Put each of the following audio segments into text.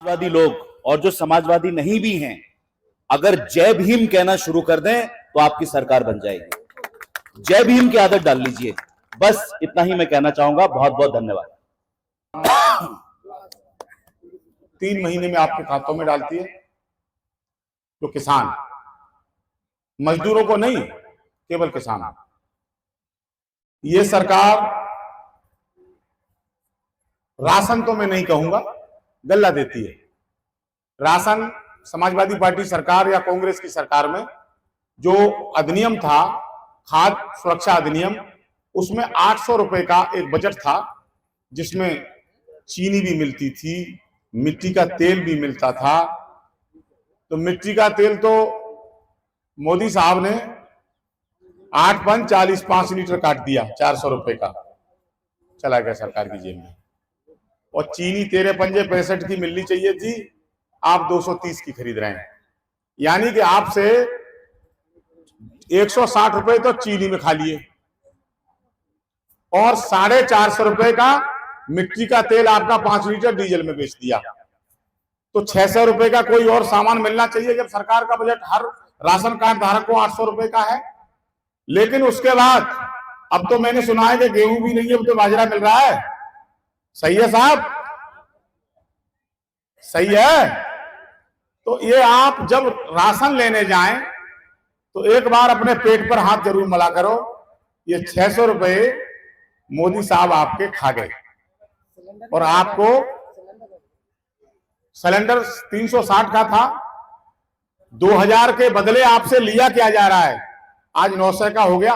समाजवादी लोग और जो समाजवादी नहीं भी हैं, अगर जय भीम कहना शुरू कर दें तो आपकी सरकार बन जाएगी। जय भीम की आदत डाल लीजिए। बस इतना ही मैं कहना चाहूंगा। बहुत बहुत धन्यवाद। 3 महीने में आपके खातों में डालती है। तो किसान, मजदूरों को नहीं, केवल किसान। ये सरकार राशन तो मैं नहीं कहूंगा, गल्ला देती है। राशन समाजवादी पार्टी सरकार या कांग्रेस की सरकार में जो अधिनियम था, खाद्य सुरक्षा अधिनियम, उसमें 800 रुपए का एक बजट था, जिसमें चीनी भी मिलती थी, मिट्टी का तेल भी मिलता था। तो मिट्टी का तेल तो मोदी साहब ने 8 पंच 40 5 लीटर काट दिया, 400 रुपए का चला गया सरकार की जेब में। और चीनी 13 पंजे 65 की मिलनी चाहिए थी, आप 230 की खरीद रहे हैं। यानी कि आपसे 160 रुपए तो चीनी में खा लिए और 450 रुपए का मिट्टी का तेल आपका 5 लीटर डीजल में बेच दिया। तो 600 रुपए का कोई और सामान मिलना चाहिए जब सरकार का बजट हर राशन कार्ड धारक को 800 रुपए का है। लेकिन उसके बाद अब तो मैंने सुना है कि गेहूं भी नहीं है, अब तो बाजरा मिल रहा है। सही है साहब, सही है। तो ये आप जब राशन लेने जाएं तो एक बार अपने पेट पर हाथ जरूर मला करो। ये 600 रुपए मोदी साहब आपके खा गए और आपको सिलेंडर 360 का था, 2000 के बदले आपसे लिया क्या जा रहा है, आज 900 का हो गया।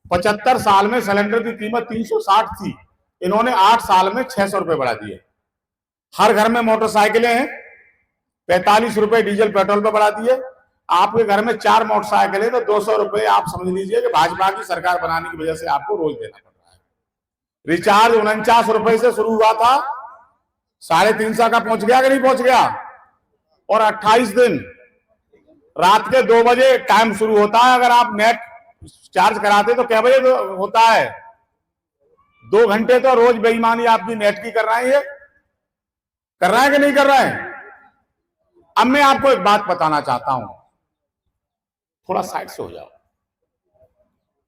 75 साल में सिलेंडर की कीमत 360 थी, इन्होंने 8 साल में 600 रुपए बढ़ा दिए। हर घर में मोटरसाइकिलें हैं, 45 रुपए डीजल पेट्रोल पे बढ़ा दिए। आपके घर में 4 मोटरसाइकिलें तो 200 रुपए आप समझ लीजिए कि भाजपा की सरकार बनाने की वजह से आपको रोज देना पड़ रहा है। रिचार्ज 49 रुपए से शुरू हुआ था, 350 का पहुंच गया कि नहीं पहुंच गया। और 28 दिन रात के 2 बजे टाइम शुरू होता है। अगर आप नेट चार्ज कराते तो क्या बजे तो होता है, 2 घंटे तो रोज बेईमानी आपकी नेट की कर रहा है। ये कर रहा है कि नहीं कर रहा है। अब मैं आपको एक बात बताना चाहता हूं, थोड़ा साइड से हो जाओ।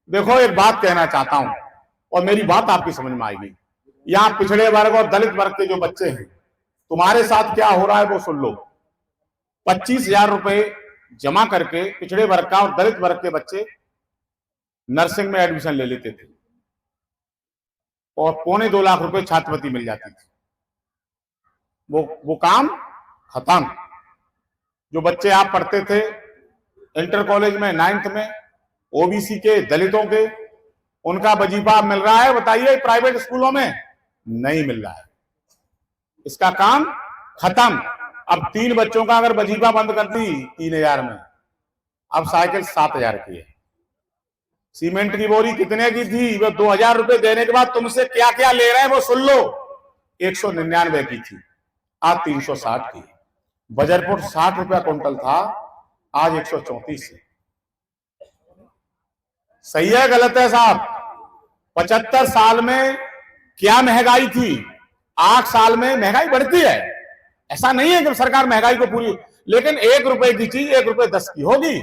देखो, एक बात कहना चाहता हूं और मेरी बात आपकी समझ में आएगी। यहां पिछड़े वर्ग और दलित वर्ग के जो बच्चे हैं, तुम्हारे साथ क्या हो रहा है वो सुन लो। 25,000 रुपए जमा करके पिछड़े वर्ग का और दलित वर्ग के बच्चे नर्सिंग में एडमिशन ले लेते थे और 2.25 लाख रुपए छात्रवृत्ति मिल जाती थी। वो काम खत्म। जो बच्चे आप पढ़ते थे इंटर कॉलेज में 9th में, ओबीसी के, दलितों के, उनका वजीफा मिल रहा है, बताइए प्राइवेट स्कूलों में नहीं मिल रहा है। इसका काम खत्म। अब 3 बच्चों का अगर वजीफा बंद कर दी 3000 में, अब साइकिल 7000 की है। सीमेंट की बोरी कितने की थी, वो 2000 रुपए देने के बाद तुमसे क्या क्या ले रहे हैं वो सुन लो। 199 की थी, आज 360 की। बजरपुर 60 रुपया क्विंटल था, आज 134 है। सही है गलत है साहब। 75 साल में क्या महंगाई थी, 8 साल में महंगाई बढ़ती है। ऐसा नहीं है कि सरकार महंगाई को पूरी, लेकिन 1 रुपए की चीज 1 रुपए 10 की होगी,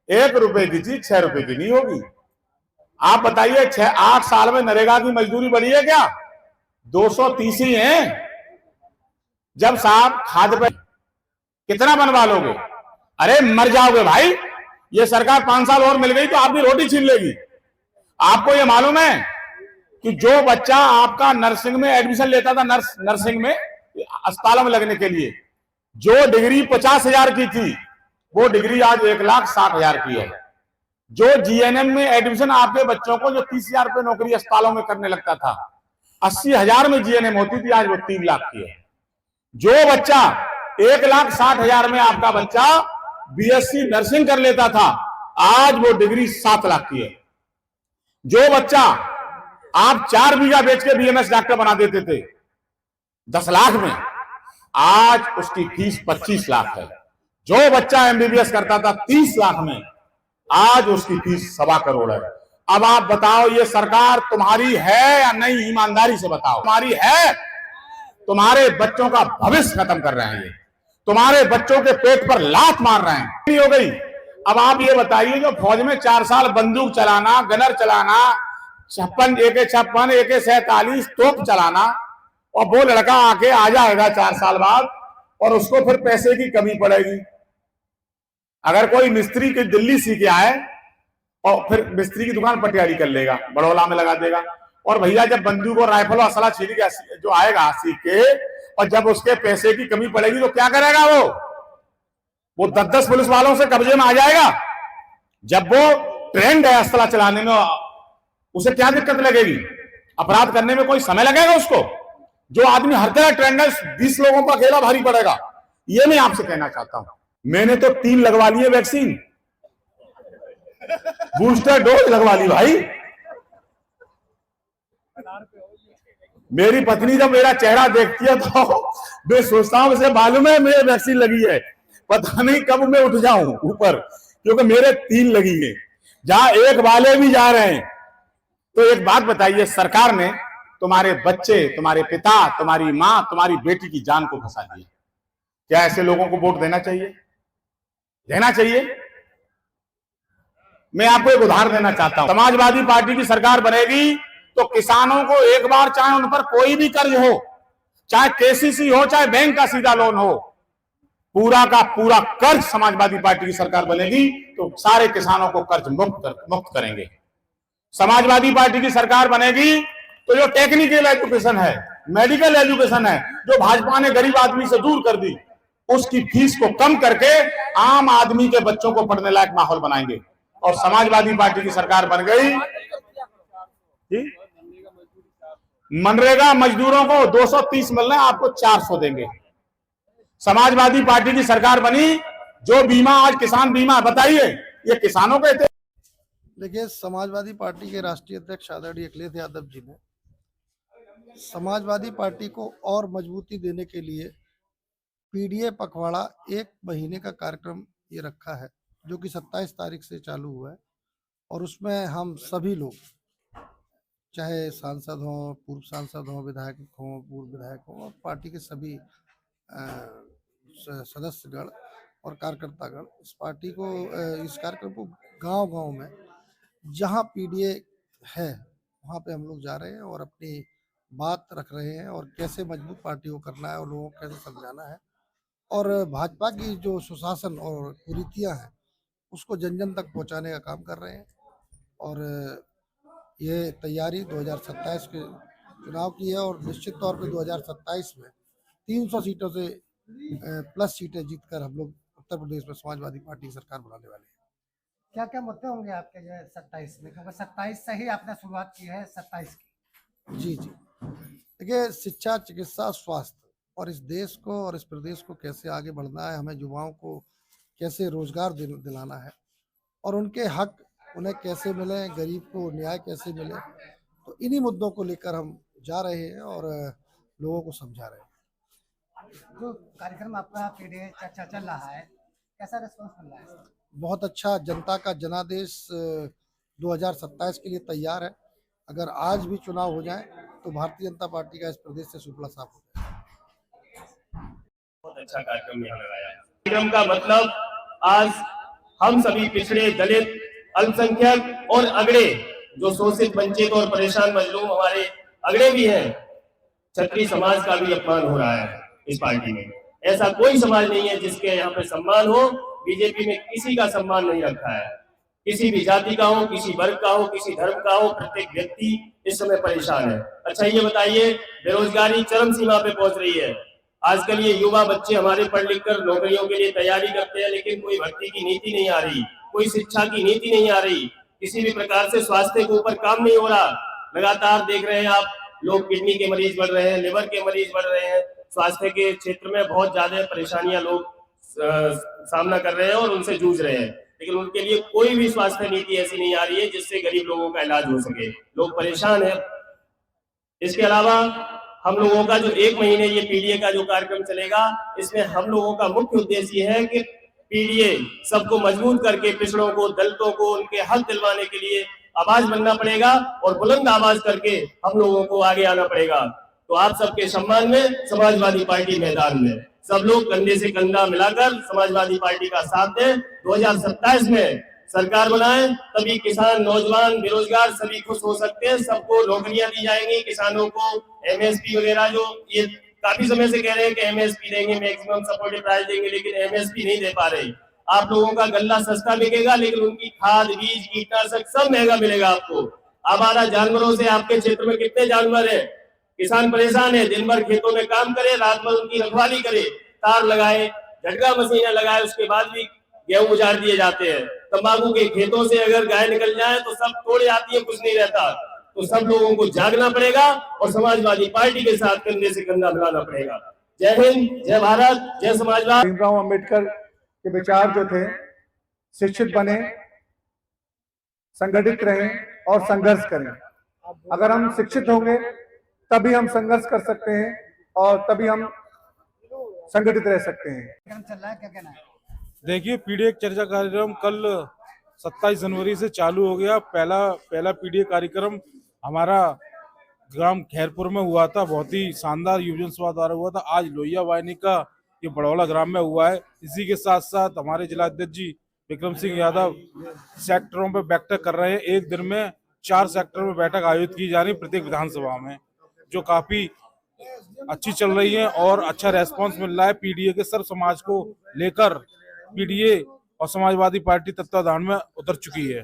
1 रुपए की चीज 6 रुपए की नहीं होगी। आप बताइए 8 साल में नरेगा की मजदूरी बढ़ी है क्या? 230 ही है। जब साहब खाद पे कितना बनवा लोगे? अरे मर जाओगे भाई। ये सरकार 5 साल और मिल गई तो आपकी रोटी छीन लेगी। आपको ये मालूम है कि जो बच्चा आपका नर्सिंग में एडमिशन लेता था, नर्सिंग में अस्पतालों में लगने के लिए, जो डिग्री 50,000 की थी, वो डिग्री आज 1,60,000 की है। जो जीएनएम में एडमिशन आपके बच्चों को जो 30,000 रुपए नौकरी अस्पतालों में करने लगता था, 80,000 में जीएनएम होती थी, आज वो 3 लाख की है। जो बच्चा 1,60,000 में आपका बच्चा बीएससी नर्सिंग कर लेता था, आज वो डिग्री 7 लाख की है। जो बच्चा आप 4 बीघा बेच के बीएमएस डॉक्टर बना देते थे 10 लाख में, आज उसकी फीस 25 लाख है। जो बच्चा एमबीबीएस करता था 30 लाख में, आज उसकी फीस 1.25 करोड़ है। अब आप बताओ ये सरकार तुम्हारी है या नहीं? ईमानदारी से बताओ, तुम्हारी है? तुम्हारे बच्चों का भविष्य खत्म कर रहे हैं ये। तुम्हारे बच्चों के पेट पर लात मार रहे हैं। नहीं हो गई। अब आप ये बताइए, जो फौज में 4 साल बंदूक चलाना, गनर चलाना, 56 AK-56 AK-47 तोप चलाना, और वो लड़का आके आ जाएगा 4 साल बाद और उसको फिर पैसे की कमी पड़ेगी। अगर कोई मिस्त्री की दिल्ली सीख के आए और फिर मिस्त्री की दुकान पटियाली कर लेगा, बड़ौला में लगा देगा, और भैया जब बंदूक और राइफल और असला छीन के जो आएगा सीख के, और जब उसके पैसे की कमी पड़ेगी तो क्या करेगा वो 10-10 पुलिस वालों से कब्जे में आ जाएगा। जब वो ट्रेंड है असला चलाने में, उसे क्या दिक्कत लगेगी? अपराध करने में कोई समय लगेगा उसको? जो आदमी हर तरह ट्रेंड है, 20 लोगों का अकेला भारी पड़ेगा। ये मैं आपसे कहना चाहता हूं। मैंने तो 3 लगवा लिए वैक्सीन, बूस्टर डोज लगवा ली भाई। मेरी पत्नी जब मेरा चेहरा देखती है तो मैं सोचता हूं उसे मालूम है मेरे वैक्सीन लगी है, पता नहीं कब मैं उठ जाऊं ऊपर, क्योंकि मेरे 3 लगी है। जहां एक वाले भी जा रहे हैं। तो एक बात बताइए, सरकार ने तुम्हारे बच्चे, तुम्हारे पिता, तुम्हारी मां, तुम्हारी बेटी की जान को फंसा दिया। क्या ऐसे लोगों को वोट देना चाहिए? देना चाहिए? मैं आपको एक उदाहरण देना चाहता हूं। समाजवादी पार्टी की सरकार बनेगी तो किसानों को एक बार, चाहे उन पर कोई भी कर्ज हो, चाहे केसीसी हो, चाहे बैंक का सीधा लोन हो, पूरा का पूरा कर्ज समाजवादी पार्टी की सरकार बनेगी तो सारे किसानों को कर्ज मुक्त करेंगे। समाजवादी पार्टी की सरकार बनेगी तो जो टेक्निकल एजुकेशन है, मेडिकल एजुकेशन है, जो भाजपा ने गरीब आदमी से दूर कर दी, उसकी फीस को कम करके आम आदमी के बच्चों को पढ़ने लायक माहौल बनाएंगे। और समाजवादी पार्टी की सरकार बन गई, मनरेगा मजदूरों को 230 मिल रहे हैं, आपको 400 देंगे। समाजवादी पार्टी की सरकार बनी, जो बीमा आज किसान बीमा, बताइए ये किसानों के थे। देखिए, समाजवादी पार्टी के राष्ट्रीय अध्यक्ष आदरणीय अखिलेश यादव जी ने समाजवादी पार्टी को और मजबूती देने के लिए पीडीए पखवाड़ा 1 महीने का कार्यक्रम ये रखा है, जो कि 27 तारीख से चालू हुआ है। और उसमें हम सभी लोग, चाहे सांसद हों, पूर्व सांसद हों, विधायक हों, पूर्व विधायक हों, और पार्टी के सभी सदस्यगण और कार्यकर्तागण इस कार्यक्रम को गांव-गांव में जहां पीडीए है वहां पे हम लोग जा रहे हैं और अपनी बात रख रहे हैं, और कैसे मजबूत पार्टी को करना है और लोगों को कैसे समझाना है, और भाजपा की जो सुशासन और कुरीतियां हैं उसको जन जन तक पहुंचाने का काम कर रहे हैं। और ये तैयारी 2027 के चुनाव की है, और निश्चित तौर पे 2027 में 300 सीटों से प्लस सीटें जीतकर हम लोग उत्तर प्रदेश में समाजवादी पार्टी की सरकार बनाने वाले हैं। क्या क्या मुद्दे होंगे आपके जो है 27 में, क्योंकि 27 से ही आपने शुरुआत की है 27 की? जी। देखिए, शिक्षा, चिकित्सा, स्वास्थ्य, और इस देश को और इस प्रदेश को कैसे आगे बढ़ना है, हमें युवाओं को कैसे रोजगार दिलाना है, और उनके हक उन्हें कैसे मिले, गरीब को न्याय कैसे मिले, तो इन्हीं मुद्दों को लेकर हम जा रहे हैं और लोगों को समझा रहे हैं। जो कार्यक्रम आपका पीडीए चर्चा चल रहा है, कैसा रिस्पॉन्स मिल रहा है? बहुत अच्छा। जनता का जनादेश 2027 के लिए तैयार है। अगर आज भी चुनाव हो जाए तो भारतीय जनता पार्टी का इस प्रदेश से सुपड़ा साफ हो जाए। बहुत अच्छा कार्यक्रम यहाँ लगाया। कार्यक्रम का मतलब आज हम सभी पिछड़े, दलित, अल्पसंख्यक और अगड़े, जो शोषित, वंचित और परेशान मजलूम हमारे अगड़े भी हैं, क्षत्रिय समाज का भी अपमान हो रहा है इस पार्टी में। ऐसा कोई समाज नहीं है जिसके यहाँ पे सम्मान हो। बीजेपी में किसी का सम्मान नहीं रखा है, किसी भी जाति का हो, किसी वर्ग का हो, किसी धर्म का हो, प्रत्येक व्यक्ति इस समय परेशान है। अच्छा ये बताइए, बेरोजगारी चरम सीमा पे पहुंच रही है। आजकल ये युवा बच्चे हमारे पढ़ लिख कर नौकरियों के लिए तैयारी करते हैं, लेकिन कोई भर्ती की नीति नहीं आ रही, कोई शिक्षा की नीति नहीं आ रही, किसी भी प्रकार से स्वास्थ्य के ऊपर काम नहीं हो रहा। लगातार देख रहे हैं आप, लोग किडनी के मरीज बढ़ रहे हैं, लिवर के मरीज बढ़ रहे हैं। स्वास्थ्य के क्षेत्र में बहुत ज्यादा परेशानियां लोग सामना कर रहे हैं और उनसे जूझ रहे हैं, लेकिन उनके लिए कोई भी स्वास्थ्य नीति ऐसी नहीं आ रही है जिससे गरीब लोगों का इलाज हो सके। लोग परेशान हैं। इसके अलावा हम लोगों का जो 1 महीने ये पीडीए का जो कार्यक्रम चलेगा, इसमें हम लोगों का मुख्य उद्देश्य ये है कि पीडीए सबको मजबूत करके, पिछड़ों को, दलितों को उनके हक दिलवाने के लिए आवाज बनना पड़ेगा, और बुलंद आवाज करके हम लोगों को आगे आना पड़ेगा। तो आप सबके सम्मान में समाजवादी पार्टी मैदान में, सब लोग कंधे से कंधा मिलाकर समाजवादी पार्टी का साथ दें। 2027 में सरकार बनाए, तभी किसान, नौजवान, बेरोजगार सभी खुश हो सकते हैं। सबको नौकरियां दी जाएंगी, किसानों को एमएसपी वगैरह, जो ये काफी समय से कह रहे हैं कि एमएसपी देंगे, मैक्सिमम सपोर्टेड प्राइस देंगे, लेकिन एमएसपी नहीं दे पा रहे। आप लोगों का गल्ला सस्ता बिकेगा, लेकिन उनकी खाद, बीज, कीटनाशक सब महंगा मिलेगा आपको। आवारा जानवरों से आपके क्षेत्र में कितने जानवर है, किसान परेशान है, दिन भर खेतों में काम करे, रात भर उनकी रखवाली करे, तार लगाए, झटका मशीनें लगाए, उसके बाद भी गेहूं उजाड़ दिए जाते हैं। तंबाकू के खेतों से अगर गाय निकल जाए तो सब तोड़ जाती है, कुछ नहीं रहता। तो सब लोगों को जागना पड़ेगा और समाजवादी पार्टी के साथ कंधे से कंधा मिलाना पड़ेगा। जय हिंद, जय भारत, जय समाजवाद। भीमराव अंबेडकर के विचार जो थे, शिक्षित बने, संगठित रहें और संघर्ष करें। अगर हम शिक्षित होंगे तभी हम संघर्ष कर सकते हैं और तभी हम संगठित रह सकते हैं। कार्यक्रम चल रहा है, क्या कहना है? देखिए, पीडीए चर्चा कार्यक्रम कल 27 जनवरी से चालू हो गया। पहला पीडीए कार्यक्रम हमारा ग्राम खैरपुर में हुआ था, बहुत ही शानदार युवजन सभा द्वारा हुआ था। आज लोहिया वाहिनी का ये बड़ौला ग्राम में हुआ है। इसी के साथ साथ हमारे जिला अध्यक्ष जी विक्रम सिंह यादव सेक्टरों पे बैठक कर रहे हैं। एक दिन में 4 सेक्टर में बैठक आयोजित की जा रही है प्रत्येक विधानसभा में, जो काफी अच्छी चल रही है और अच्छा रेस्पॉन्स मिल रहा है। पीडीए के सर्व समाज को लेकर पीडीए और समाजवादी पार्टी तत्वाधान में उतर चुकी है।